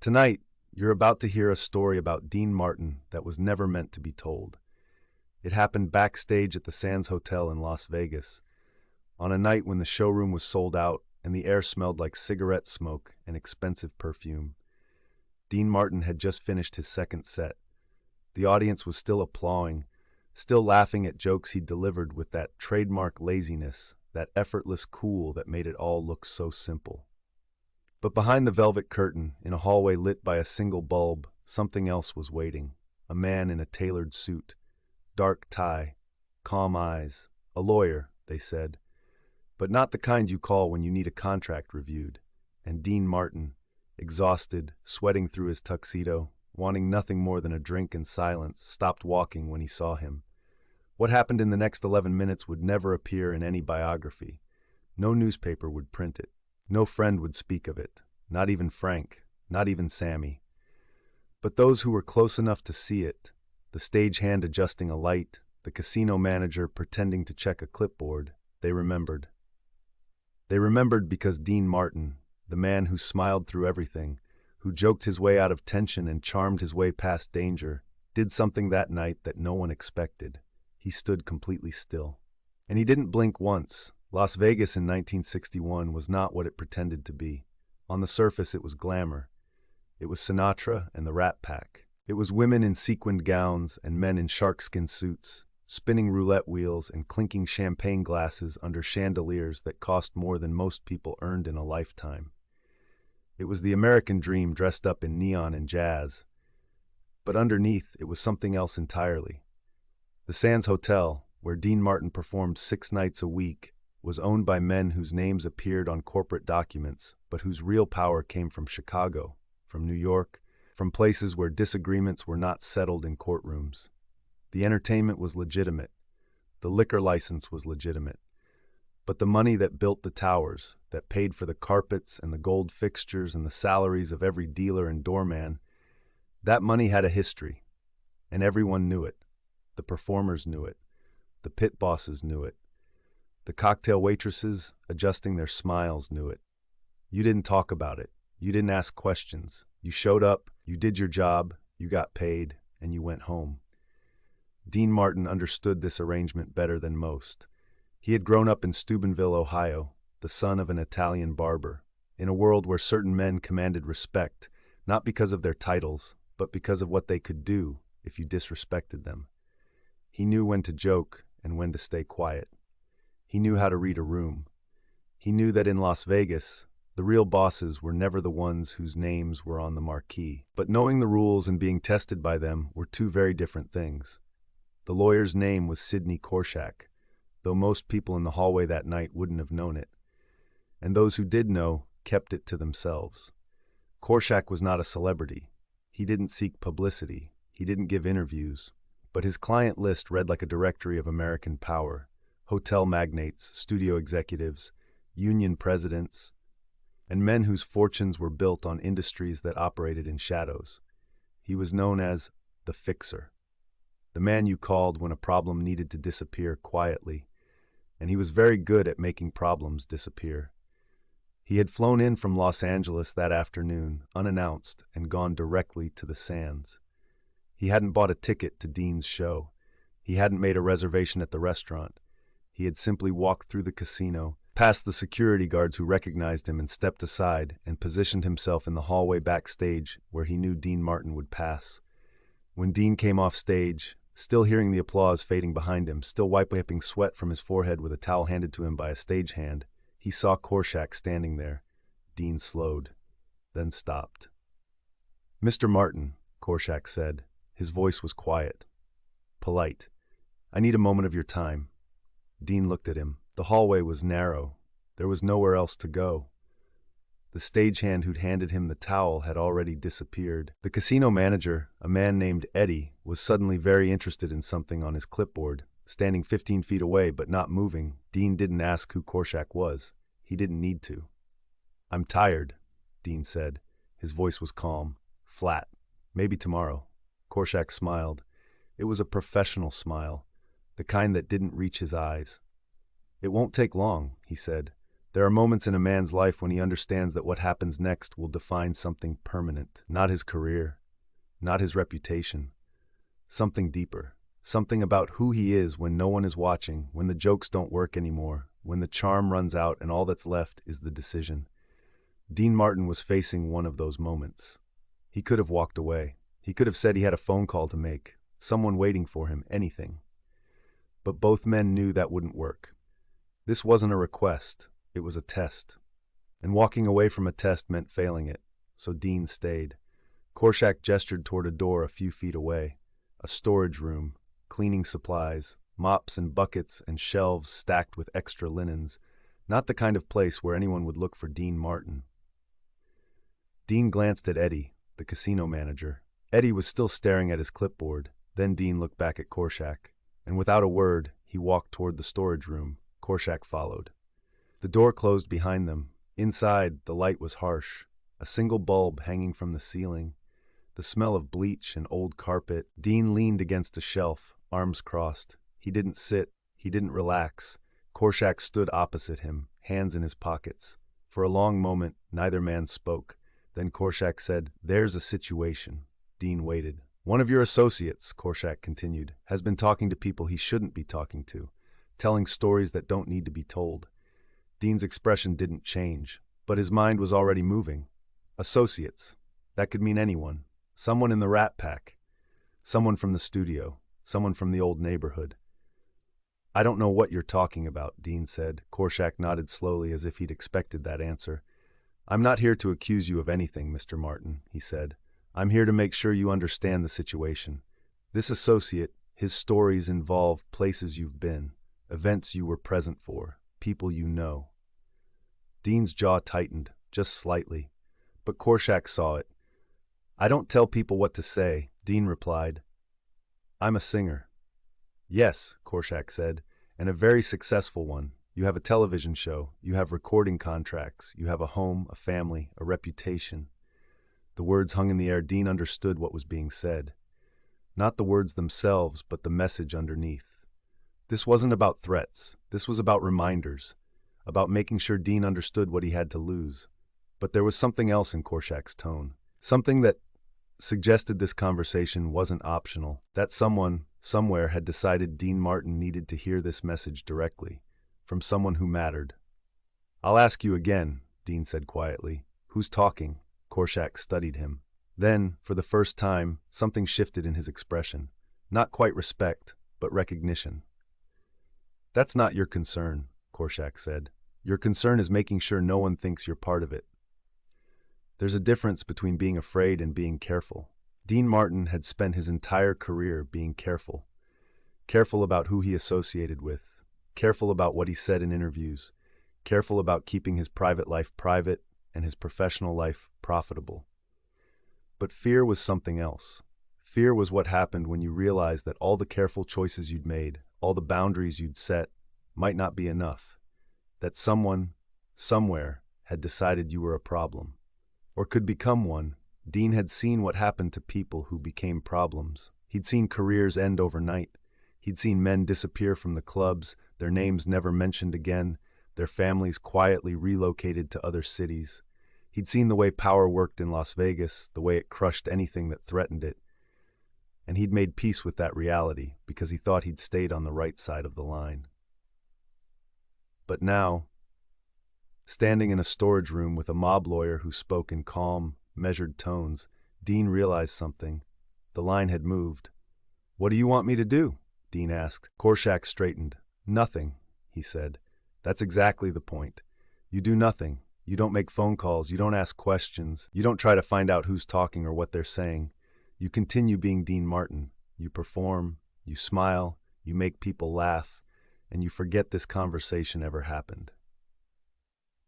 Tonight, you're about to hear a story about Dean Martin that was never meant to be told. It happened backstage at the Sands Hotel in Las Vegas, on a night when the showroom was sold out and the air smelled like cigarette smoke and expensive perfume. Dean Martin had just finished his second set. The audience was still applauding, still laughing at jokes he delivered with that trademark laziness, that effortless cool that made it all look so simple. But behind the velvet curtain, in a hallway lit by a single bulb, something else was waiting. A man in a tailored suit, dark tie, calm eyes. A lawyer, they said. But not the kind you call when you need a contract reviewed. And Dean Martin, exhausted, sweating through his tuxedo, wanting nothing more than a drink and silence, stopped walking when he saw him. What happened in the next 11 minutes would never appear in any biography. No newspaper would print it. No friend would speak of it, not even Frank, not even Sammy. But those who were close enough to see it, the stagehand adjusting a light, the casino manager pretending to check a clipboard, they remembered. They remembered because Dean Martin, the man who smiled through everything, who joked his way out of tension and charmed his way past danger, did something that night that no one expected. He stood completely still. And he didn't blink once. Las Vegas in 1961 was not what it pretended to be. On the surface, it was glamour. It was Sinatra and the Rat Pack. It was women in sequined gowns and men in sharkskin suits, spinning roulette wheels and clinking champagne glasses under chandeliers that cost more than most people earned in a lifetime. It was the American dream dressed up in neon and jazz. But underneath, it was something else entirely. The Sands Hotel, where Dean Martin performed 6 nights a week, was owned by men whose names appeared on corporate documents, but whose real power came from Chicago, from New York, from places where disagreements were not settled in courtrooms. The entertainment was legitimate. The liquor license was legitimate. But the money that built the towers, that paid for the carpets and the gold fixtures and the salaries of every dealer and doorman, that money had a history, and everyone knew it. The performers knew it. The pit bosses knew it. The cocktail waitresses, adjusting their smiles, knew it. You didn't talk about it. You didn't ask questions. You showed up, you did your job, you got paid, and you went home. Dean Martin understood this arrangement better than most. He had grown up in Steubenville, Ohio, the son of an Italian barber, in a world where certain men commanded respect, not because of their titles, but because of what they could do if you disrespected them. He knew when to joke and when to stay quiet. He knew how to read a room. He knew that in Las Vegas, the real bosses were never the ones whose names were on the marquee. But knowing the rules and being tested by them were two very different things. The lawyer's name was Sidney Korshak, though most people in the hallway that night wouldn't have known it. And those who did know kept it to themselves. Korshak was not a celebrity. He didn't seek publicity. He didn't give interviews. But his client list read like a directory of American power. Hotel magnates, studio executives, union presidents, and men whose fortunes were built on industries that operated in shadows. He was known as the Fixer, the man you called when a problem needed to disappear quietly, and he was very good at making problems disappear. He had flown in from Los Angeles that afternoon, unannounced, and gone directly to the Sands. He hadn't bought a ticket to Dean's show. He hadn't made a reservation at the restaurant. He had simply walked through the casino, past the security guards who recognized him and stepped aside and positioned himself in the hallway backstage where he knew Dean Martin would pass. When Dean came off stage, still hearing the applause fading behind him, still wiping sweat from his forehead with a towel handed to him by a stagehand, he saw Korshak standing there. Dean slowed, then stopped. "Mr. Martin," Korshak said. His voice was quiet, polite. "I need a moment of your time." Dean looked at him. The hallway was narrow. There was nowhere else to go. The stagehand who'd handed him the towel had already disappeared. The casino manager, a man named Eddie, was suddenly very interested in something on his clipboard, standing 15 feet away but not moving. Dean didn't ask who Korshak was. He didn't need to. "I'm tired," Dean said. His voice was calm, flat. "Maybe tomorrow." Korshak smiled. It was a professional smile, the kind that didn't reach his eyes. "It won't take long," he said. There are moments in a man's life when he understands that what happens next will define something permanent, not his career, not his reputation, something deeper, something about who he is when no one is watching, when the jokes don't work anymore, when the charm runs out and all that's left is the decision. Dean Martin was facing one of those moments. He could have walked away. He could have said he had a phone call to make, someone waiting for him, anything. But both men knew that wouldn't work. This wasn't a request, it was a test. And walking away from a test meant failing it, so Dean stayed. Korshak gestured toward a door a few feet away, a storage room, cleaning supplies, mops and buckets and shelves stacked with extra linens, not the kind of place where anyone would look for Dean Martin. Dean glanced at Eddie, the casino manager. Eddie was still staring at his clipboard. Then Dean looked back at Korshak, and without a word, he walked toward the storage room. Korshak followed. The door closed behind them. Inside, the light was harsh, a single bulb hanging from the ceiling, the smell of bleach and old carpet. Dean leaned against a shelf, arms crossed. He didn't sit, he didn't relax. Korshak stood opposite him, hands in his pockets. For a long moment, neither man spoke. Then Korshak said, "There's a situation." Dean waited. "One of your associates," Korshak continued, "has been talking to people he shouldn't be talking to, telling stories that don't need to be told." Dean's expression didn't change, but his mind was already moving. Associates. That could mean anyone. Someone in the Rat Pack. Someone from the studio. Someone from the old neighborhood. "I don't know what you're talking about," Dean said. Korshak nodded slowly as if he'd expected that answer. "I'm not here to accuse you of anything, Mr. Martin," he said. "I'm here to make sure you understand the situation. This associate, his stories involve places you've been, events you were present for, people you know." Dean's jaw tightened, just slightly, but Korshak saw it. "I don't tell people what to say," Dean replied. "I'm a singer." "Yes," Korshak said, "and a very successful one. You have a television show, you have recording contracts, you have a home, a family, a reputation." The words hung in the air. Dean understood what was being said. Not the words themselves, but the message underneath. This wasn't about threats. This was about reminders, about making sure Dean understood what he had to lose. But there was something else in Korshak's tone, something that suggested this conversation wasn't optional, that someone, somewhere, had decided Dean Martin needed to hear this message directly, from someone who mattered. "I'll ask you again," Dean said quietly. "Who's talking?" Korshak studied him. Then, for the first time, something shifted in his expression. Not quite respect, but recognition. "That's not your concern," Korshak said. "Your concern is making sure no one thinks you're part of it." There's a difference between being afraid and being careful. Dean Martin had spent his entire career being careful. Careful about who he associated with, careful about what he said in interviews, careful about keeping his private life private and his professional life profitable. But fear was something else. Fear was what happened when you realized that all the careful choices you'd made, all the boundaries you'd set, might not be enough. That someone, somewhere, had decided you were a problem. Or could become one. Dean had seen what happened to people who became problems. He'd seen careers end overnight. He'd seen men disappear from the clubs, their names never mentioned again, their families quietly relocated to other cities. He'd seen the way power worked in Las Vegas, the way it crushed anything that threatened it. And he'd made peace with that reality because he thought he'd stayed on the right side of the line. But now, standing in a storage room with a mob lawyer who spoke in calm, measured tones, Dean realized something. The line had moved. "What do you want me to do?" Dean asked. Korshak straightened. "Nothing," he said. "That's exactly the point. You do nothing. You don't make phone calls. You don't ask questions. You don't try to find out who's talking or what they're saying. You continue being Dean Martin. You perform, you smile, you make people laugh, and you forget this conversation ever happened."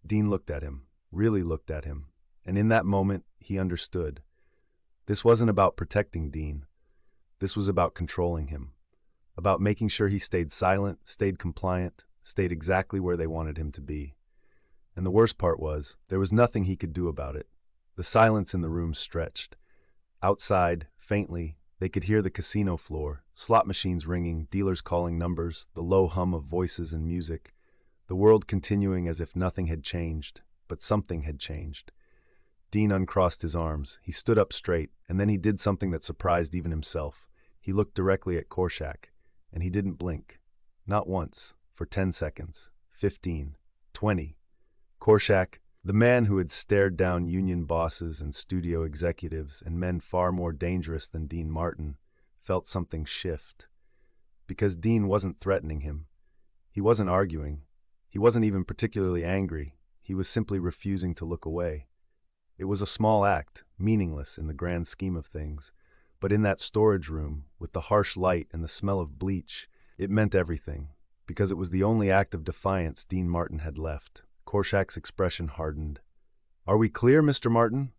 Dean looked at him, really looked at him, and in that moment, he understood. This wasn't about protecting Dean. This was about controlling him, about making sure he stayed silent, stayed compliant, stayed exactly where they wanted him to be. And the worst part was, there was nothing he could do about it. The silence in the room stretched. Outside, faintly, they could hear the casino floor, slot machines ringing, dealers calling numbers, the low hum of voices and music. the world continuing as if nothing had changed, but something had changed. Dean uncrossed his arms. He stood up straight, and then he did something that surprised even himself. He looked directly at Korshak, and he didn't blink. Not once, for 10 seconds, 15, 20. Korshak, the man who had stared down union bosses and studio executives and men far more dangerous than Dean Martin, felt something shift. Because Dean wasn't threatening him. He wasn't arguing. He wasn't even particularly angry. He was simply refusing to look away. It was a small act, meaningless in the grand scheme of things, but in that storage room, with the harsh light and the smell of bleach, it meant everything, because it was the only act of defiance Dean Martin had left. Korshak's expression hardened. "Are we clear, Mr. Martin?"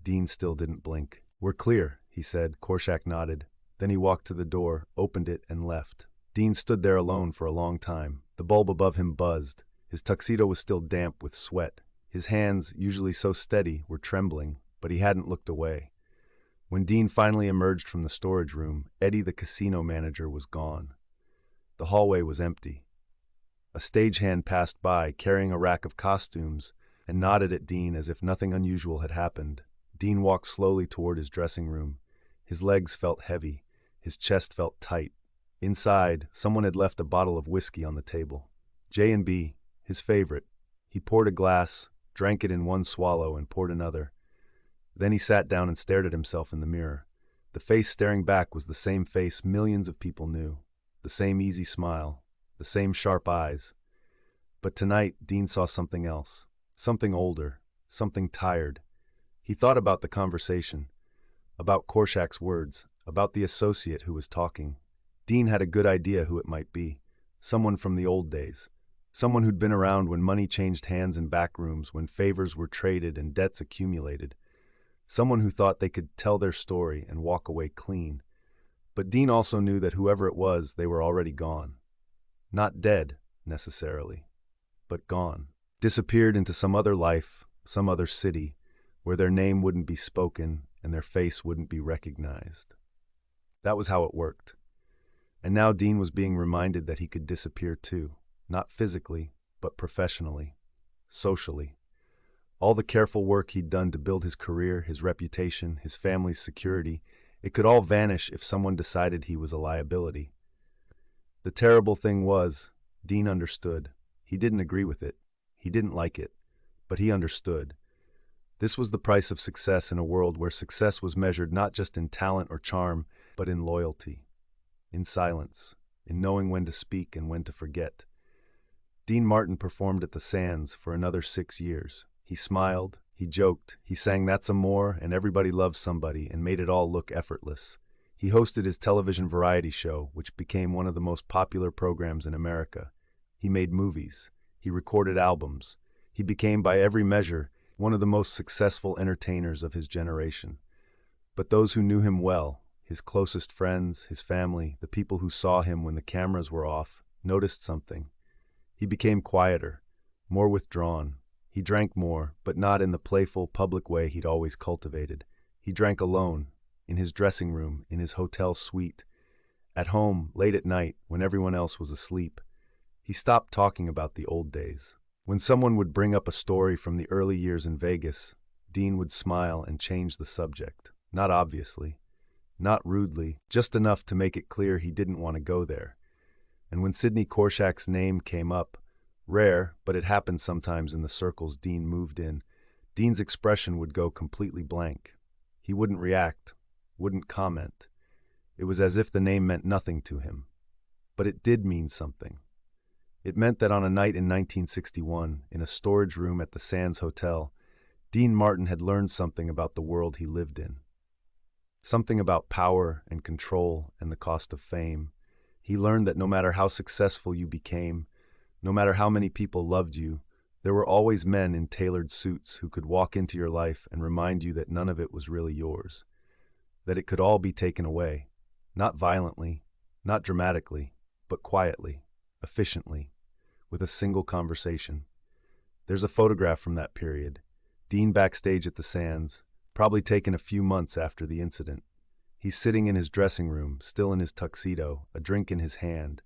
Dean still didn't blink. "We're clear," he said. Korshak nodded. Then he walked to the door, opened it, and left. Dean stood there alone for a long time. The bulb above him buzzed. His tuxedo was still damp with sweat. His hands, usually so steady, were trembling, but he hadn't looked away. When Dean finally emerged from the storage room, Eddie, the casino manager, was gone. The hallway was empty. A stagehand passed by, carrying a rack of costumes, and nodded at Dean as if nothing unusual had happened. Dean walked slowly toward his dressing room. His legs felt heavy. His chest felt tight. Inside, someone had left a bottle of whiskey on the table. J&B, his favorite. He poured a glass, drank it in one swallow, and poured another. Then he sat down and stared at himself in the mirror. The face staring back was the same face millions of people knew. The same easy smile. The same sharp eyes. But tonight, Dean saw something else. Something older. Something tired. He thought about the conversation. About Korshak's words. About the associate who was talking. Dean had a good idea who it might be. Someone from the old days. Someone who'd been around when money changed hands in back rooms, when favors were traded and debts accumulated. Someone who thought they could tell their story and walk away clean. But Dean also knew that whoever it was, they were already gone. Not dead, necessarily, but gone. Disappeared into some other life, some other city, where their name wouldn't be spoken and their face wouldn't be recognized. That was how it worked. And now Dean was being reminded that he could disappear too, not physically, but professionally, socially. All the careful work he'd done to build his career, his reputation, his family's security, it could all vanish if someone decided he was a liability. The terrible thing was, Dean understood. He didn't agree with it. He didn't like it. But he understood. This was the price of success in a world where success was measured not just in talent or charm, but in loyalty, in silence, in knowing when to speak and when to forget. Dean Martin performed at the Sands for another 6 years. He smiled, he joked, he sang That's Amore and Everybody Loves Somebody and made it all look effortless. He hosted his television variety show, which became one of the most popular programs in America. He made movies. He recorded albums. He became, by every measure, one of the most successful entertainers of his generation. But those who knew him well, his closest friends, his family, the people who saw him when the cameras were off, noticed something. He became quieter, more withdrawn. He drank more, but not in the playful, public way he'd always cultivated. He drank alone, in his dressing room, in his hotel suite. At home, late at night, when everyone else was asleep. He stopped talking about the old days. When someone would bring up a story from the early years in Vegas, Dean would smile and change the subject. Not obviously, not rudely, just enough to make it clear he didn't want to go there. And when Sidney Korshak's name came up, rare, but it happened sometimes in the circles Dean moved in, Dean's expression would go completely blank. He wouldn't react, wouldn't comment. It was as if the name meant nothing to him. But it did mean something. It meant that on a night in 1961, in a storage room at the Sands Hotel, Dean Martin had learned something about the world he lived in. Something about power and control and the cost of fame. He learned that no matter how successful you became, no matter how many people loved you, there were always men in tailored suits who could walk into your life and remind you that none of it was really yours. That it could all be taken away. Not violently, not dramatically, but quietly, efficiently, with a single conversation. There's a photograph from that period. Dean backstage at the Sands, probably taken a few months after the incident. He's sitting in his dressing room, still in his tuxedo, a drink in his hand.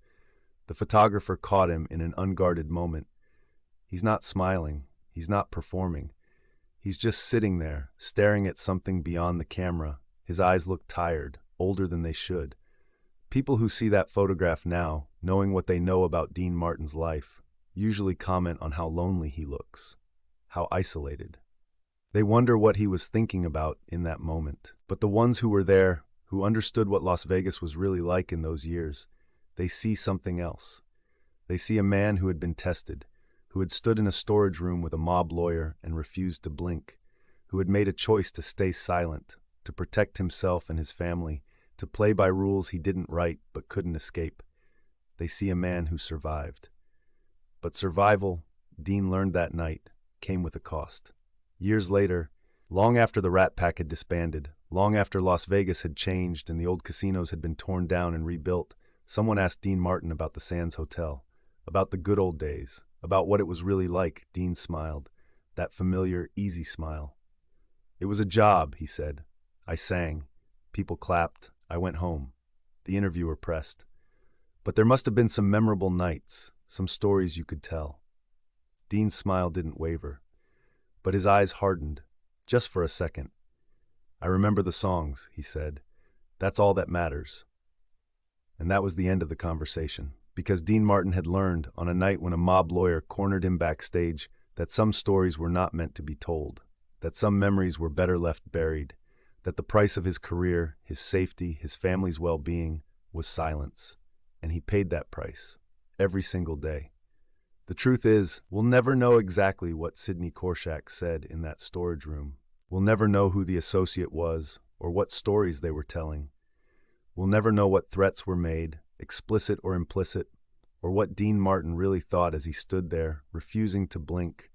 The photographer caught him in an unguarded moment. He's not smiling. He's not performing. He's just sitting there, staring at something beyond the camera. His eyes look tired, older than they should. People who see that photograph now, knowing what they know about Dean Martin's life, usually comment on how lonely he looks, how isolated. They wonder what he was thinking about in that moment. But the ones who were there, who understood what Las Vegas was really like in those years, they see something else. They see a man who had been tested, who had stood in a storage room with a mob lawyer and refused to blink, who had made a choice to stay silent, to protect himself and his family, to play by rules he didn't write but couldn't escape. They see a man who survived. But survival, Dean learned that night, came with a cost. Years later, long after the Rat Pack had disbanded, long after Las Vegas had changed and the old casinos had been torn down and rebuilt, someone asked Dean Martin about the Sands Hotel, about the good old days, about what it was really like. Dean smiled, that familiar, easy smile. "It was a job," he said. "I sang. People clapped. I went home." The interviewer pressed. "But there must have been some memorable nights, some stories you could tell." Dean's smile didn't waver, but his eyes hardened, just for a second. "I remember the songs," he said. "That's all that matters." And that was the end of the conversation, because Dean Martin had learned, on a night when a mob lawyer cornered him backstage, that some stories were not meant to be told, that some memories were better left buried, that the price of his career, his safety, his family's well-being, was silence. And he paid that price, every single day. The truth is, we'll never know exactly what Sidney Korshak said in that storage room. We'll never know who the associate was, or what stories they were telling. We'll never know what threats were made, explicit or implicit, or what Dean Martin really thought as he stood there, refusing to blink,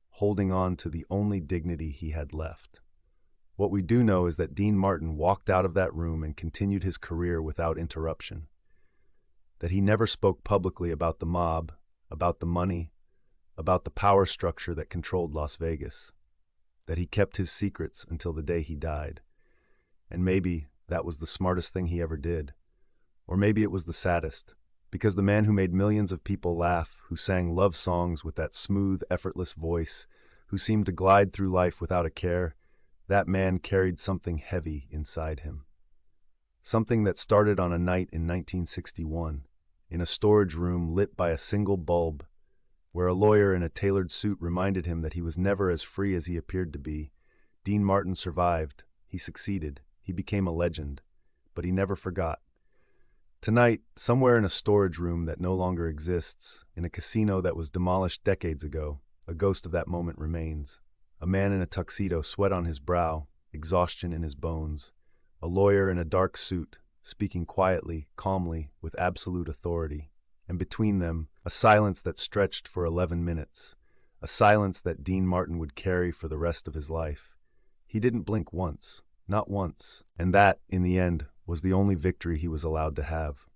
holding on to the only dignity he had left. What we do know is that Dean Martin walked out of that room and continued his career without interruption. That he never spoke publicly about the mob, about the money, about the power structure that controlled Las Vegas. That he kept his secrets until the day he died. And maybe that was the smartest thing he ever did. Or maybe it was the saddest, because the man who made millions of people laugh, who sang love songs with that smooth, effortless voice, who seemed to glide through life without a care, that man carried something heavy inside him. Something that started on a night in 1961, in a storage room lit by a single bulb, where a lawyer in a tailored suit reminded him that he was never as free as he appeared to be. Dean Martin survived. He succeeded. He became a legend. But he never forgot. Tonight, somewhere in a storage room that no longer exists, in a casino that was demolished decades ago, a ghost of that moment remains. A man in a tuxedo, sweat on his brow, exhaustion in his bones. A lawyer in a dark suit, speaking quietly, calmly, with absolute authority. And between them, a silence that stretched for 11 minutes. A silence that Dean Martin would carry for the rest of his life. He didn't blink once, not once. And that, in the end, was the only victory he was allowed to have.